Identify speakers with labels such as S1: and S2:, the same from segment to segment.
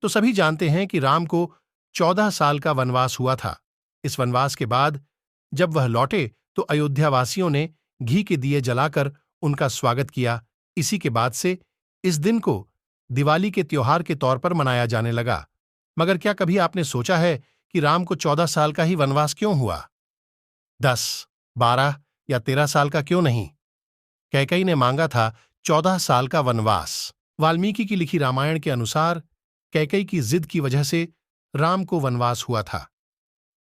S1: तो सभी जानते हैं कि राम को 14 साल का वनवास हुआ था। इस वनवास के बाद जब वह लौटे तो अयोध्यावासियों ने घी के दिए जलाकर उनका स्वागत किया। इसी के बाद से इस दिन को दिवाली के त्योहार के तौर पर मनाया जाने लगा। मगर क्या कभी आपने सोचा है कि राम को 14 साल का ही वनवास क्यों हुआ? 10, 12 या 13 साल का क्यों नहीं? कैकेयी ने मांगा था 14 साल का वनवास। वाल्मीकि की लिखी रामायण के अनुसार कैकेयी की जिद की वजह से राम को वनवास हुआ था।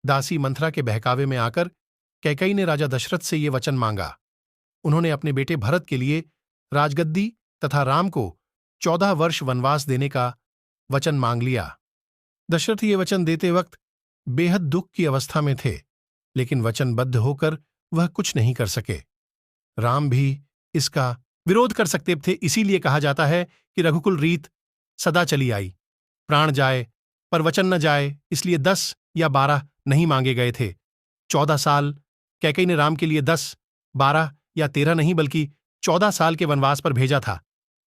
S1: दासी मंथरा के बहकावे में आकर कैकेयी ने राजा दशरथ से ये वचन मांगा। उन्होंने अपने बेटे भरत के लिए राजगद्दी तथा राम को 14 वर्ष वनवास देने का वचन मांग लिया। दशरथ ये वचन देते वक्त बेहद दुख की अवस्था में थे, लेकिन वचनबद्ध होकर वह कुछ नहीं कर सके। राम भी इसका विरोध कर सकते थे, इसीलिए कहा जाता है कि रघुकुल रीत सदा चली आई। प्राण जाए पर वचन न जाए, इसलिए 10 या 12 नहीं मांगे गए थे। 14 साल कैकेयी ने राम के लिए 10, 12 या 13 नहीं बल्कि 14 साल के वनवास पर भेजा था,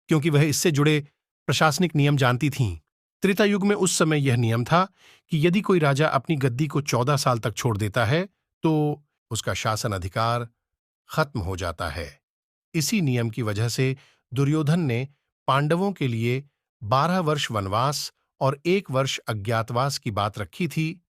S1: क्योंकि वह इससे जुड़े प्रशासनिक नियम जानती थीं। त्रेता युग में उस समय यह नियम था कि यदि कोई राजा अपनी गद्दी को 14 साल तक छोड़ देता है तो उसका शासन अधिकार खत्म हो जाता है। इसी नियम की वजह से दुर्योधन ने पांडवों के लिए 12 वर्ष वनवास और 1 वर्ष अज्ञातवास की बात रखी थी,